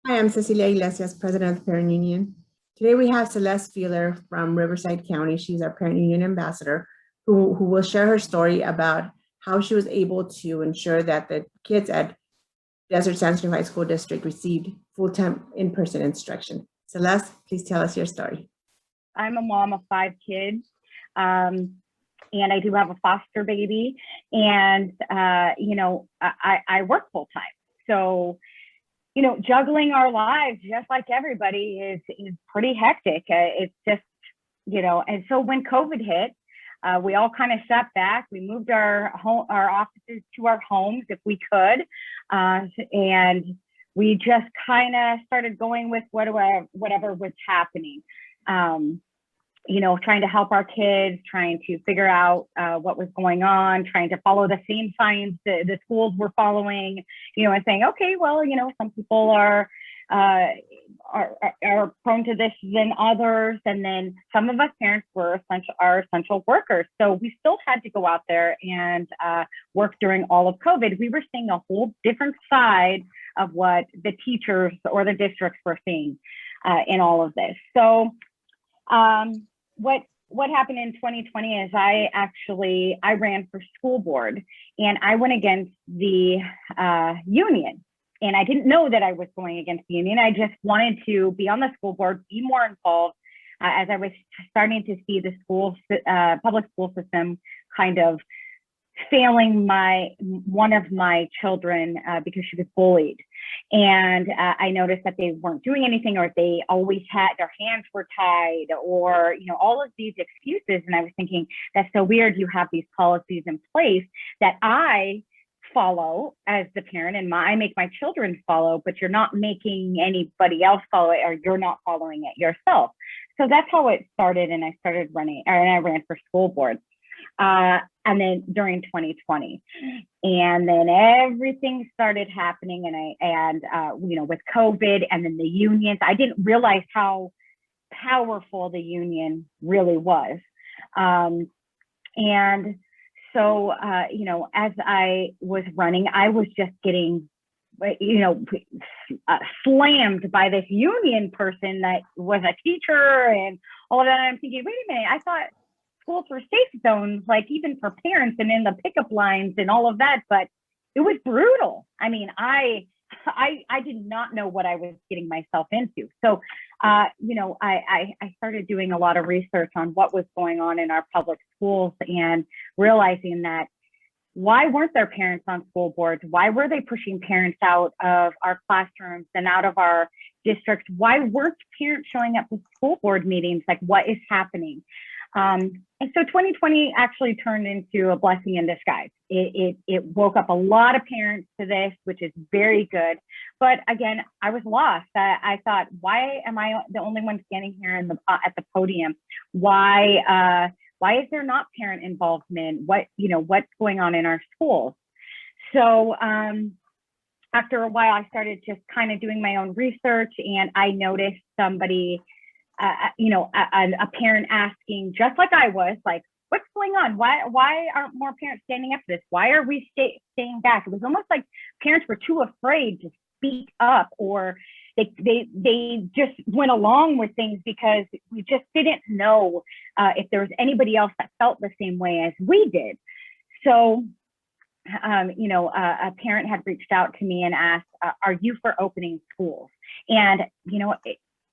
Hi, I'm Cecilia Iglesias, President of the Parent Union. Today we have Celeste Fiehler from Riverside County. She's our Parent Union Ambassador who will share her story about how she was able to ensure that the kids at Desert Sands Unified School District received full-time in-person instruction. Celeste, please tell us your story. I'm a mom of 5 kids, and I do have a foster baby, and I work full-time. So juggling our lives just like everybody is pretty hectic. It's just, and so when COVID hit, we all kind of sat back. We moved our offices to our homes if we could, and we just kind of started going with whatever was happening. Trying to help our kids, trying to figure out what was going on, trying to follow the same signs the schools were following, and saying, okay, well, some people are prone to this than others. And then some of us parents are essential workers. So we still had to go out there and work during all of COVID. We were seeing a whole different side of what the teachers or the districts were seeing in all of this. So what happened in 2020 is I ran for school board, and I went against the union. And I didn't know that I was going against the union. I just wanted to be on the school board, be more involved, as I was starting to see the public school system kind of failing one of my children because she was bullied. And I noticed that they weren't doing anything, or they always had their hands were tied, or all of these excuses. And I was thinking, that's so weird. You have these policies in place that I follow as the parent, and I make my children follow, but you're not making anybody else follow it, or you're not following it yourself. So that's how it started, and I started running, and I ran for school board. And then during 2020, and then everything started happening, with COVID, and then the unions. I didn't realize how powerful the union really was, and so as I was running, I was just getting slammed by this union person that was a teacher and all of that. And I'm thinking, wait a minute, I thought schools were safe zones, like even for parents and in the pickup lines and all of that, but it was brutal. I mean, I did not know what I was getting myself into. So, I started doing a lot of research on what was going on in our public schools, and realizing that why weren't there parents on school boards? Why were they pushing parents out of our classrooms and out of our districts? Why weren't parents showing up to school board meetings? Like, what is happening? And so 2020 actually turned into a blessing in disguise. It woke up a lot of parents to this, which is very good. But again, I was lost. I thought, why am I the only one standing here at the podium? Why is there not parent involvement? What's going on in our schools? So after a while, I started just kind of doing my own research, and I noticed somebody, a parent asking, just like I was, like, what's going on? Why aren't more parents standing up for this? Why are we staying back? It was almost like parents were too afraid to speak up, or they just went along with things because we just didn't know if there was anybody else that felt the same way as we did. So, a parent had reached out to me and asked, are you for opening schools? And,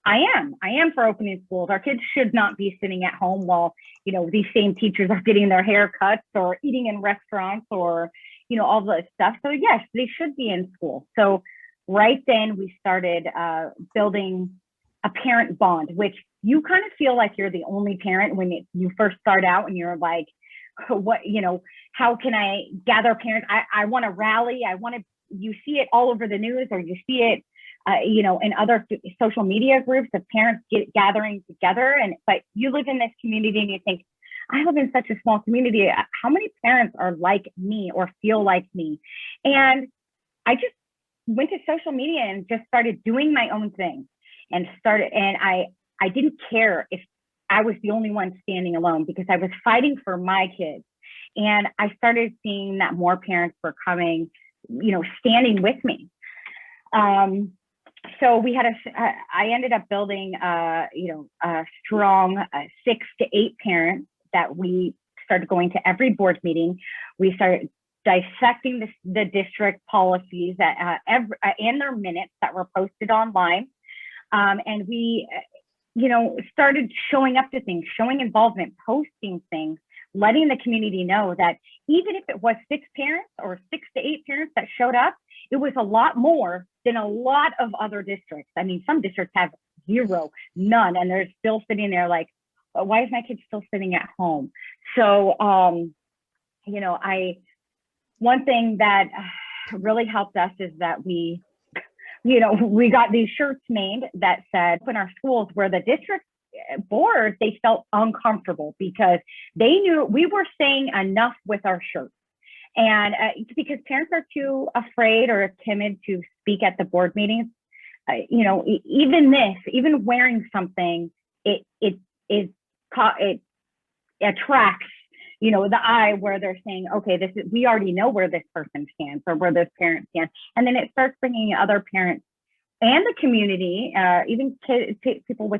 I am for opening schools. Our kids should not be sitting at home while, these same teachers are getting their haircuts or eating in restaurants or, all this stuff. So yes, they should be in school. So right then we started building a parent bond, which you kind of feel like you're the only parent when you first start out, and you're like, how can I gather parents? I want to rally. You see it all over the news, or you see it, in other social media groups of parents gathering together. But you live in this community and you think, I live in such a small community. How many parents are like me or feel like me? And I just went to social media and just started doing my own thing, and I didn't care if I was the only one standing alone, because I was fighting for my kids. And I started seeing that more parents were coming, standing with me. so we had I ended up building, a strong 6 to 8 parents that we started going to every board meeting. We started dissecting the district policies that and their minutes that were posted online. And we, started showing up to things, showing involvement, posting things, letting the community know that even if it was 6 parents or 6 to 8 parents that showed up, it was a lot more than a lot of other districts. I mean, some districts have 0, none, and they're still sitting there like, why is my kid still sitting at home? So, one thing that really helped us is that we got these shirts made that said in our schools where the district board, they felt uncomfortable because they knew we were saying enough with our shirts. And because parents are too afraid or timid to speak at the board meetings, even wearing something, it attracts, the eye where they're saying, okay, we already know where this person stands or where this parent stands. And then it starts bringing other parents and the community, even people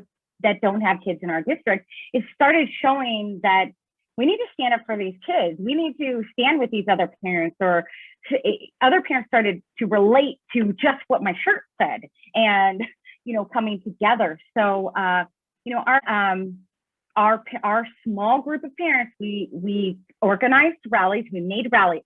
that don't have kids in our district. It started showing that we need to stand up for these kids. We need to stand with these other parents, or other parents started to relate to just what my shirt said and, coming together. So, our small group of parents, we organized rallies. We made rally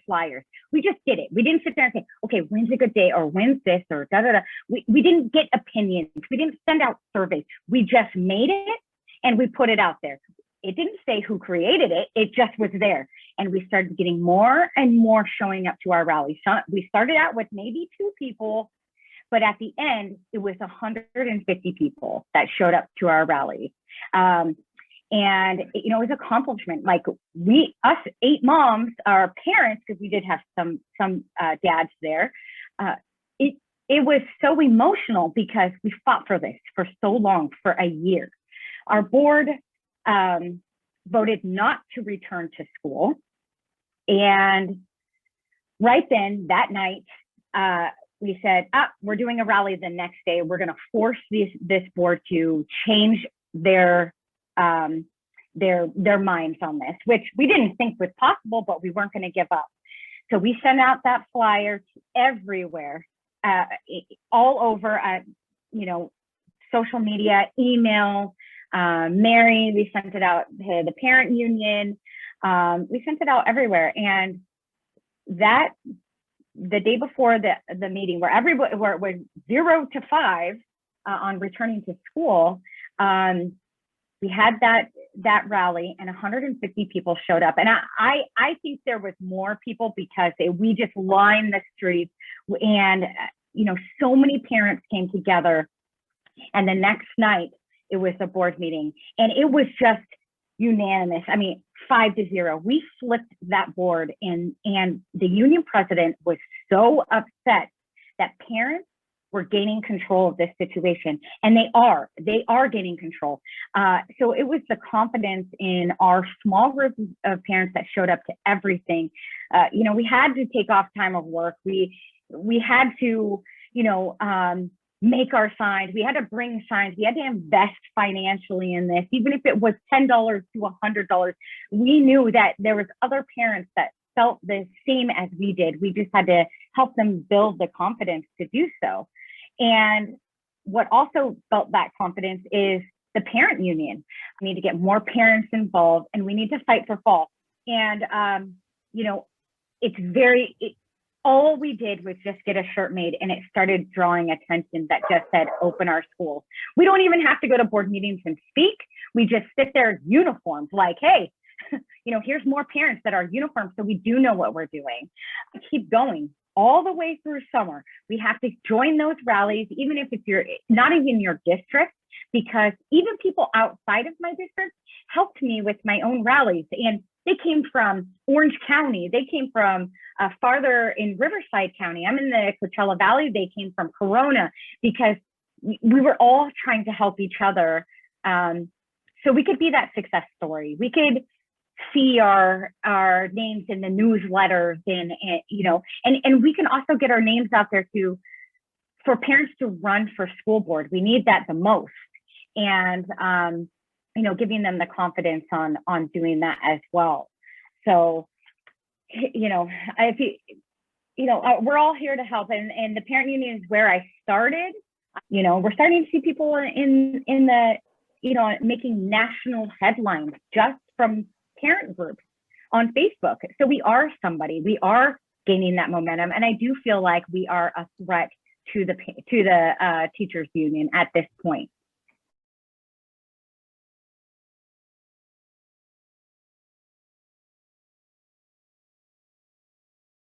flyers. We just did it. We didn't sit there and say, okay, when's a good day, or when's this, or da da da. We didn't get opinions. We didn't send out surveys. We just made it and we put it out there. It didn't say who created it. It just was there. And we started getting more and more showing up to our rallies. So we started out with maybe 2 people, but at the end, it was 150 people that showed up to our rallies. And it was an accomplishment. Like us 8 moms, our parents, because we did have some dads there. It was so emotional because we fought for this for so long, for a year. Our board voted not to return to school. And right then, that night, we said, we're doing a rally the next day. We're going to force this board to change their minds on this, which we didn't think was possible, but we weren't going to give up. So we sent out that flyer everywhere, all over, social media, email, Mary, we sent it out to the parent union. We sent it out everywhere. And that the day before the meeting where it was 0 to 5 on returning to school, we had that rally and 150 people showed up. And I think there was more people because we just lined the streets and, so many parents came together. And the next night, it was a board meeting and it was just unanimous. I mean, 5-0. We flipped that board and the union president was so upset that parents were gaining control of this situation. And they are gaining control. So it was the confidence in our small group of parents that showed up to everything. We had to take off time of work. We had to, make our signs. We had to bring signs. We had to invest financially in this. Even if it was $10 to $100, we knew that there was other parents that felt the same as we did. We just had to help them build the confidence to do so. And what also built that confidence is the parent union. We need to get more parents involved and we need to fight for fall. And, all we did was just get a shirt made and it started drawing attention that just said, open our schools. We don't even have to go to board meetings and speak. We just sit there uniformed like, hey, here's more parents that are uniformed. So we do know what we're doing. I keep going all the way through summer. We have to join those rallies, even if it's not even your district, because even people outside of my district helped me with my own rallies. And they came from Orange County. They came from farther in Riverside County. I'm in the Coachella Valley. They came from Corona because we were all trying to help each other. So we could be that success story. We could see our names in the newsletters and we can also get our names out there to for parents to run for school board. We need that the most. And, you know, giving them the confidence on doing that as well. So, you know, we're all here to help, and the parent union is where I started. You know, we're starting to see people in the, you know, making national headlines just from parent groups on Facebook. So we are somebody, we are gaining that momentum. And I do feel like we are a threat to the teachers union at this point.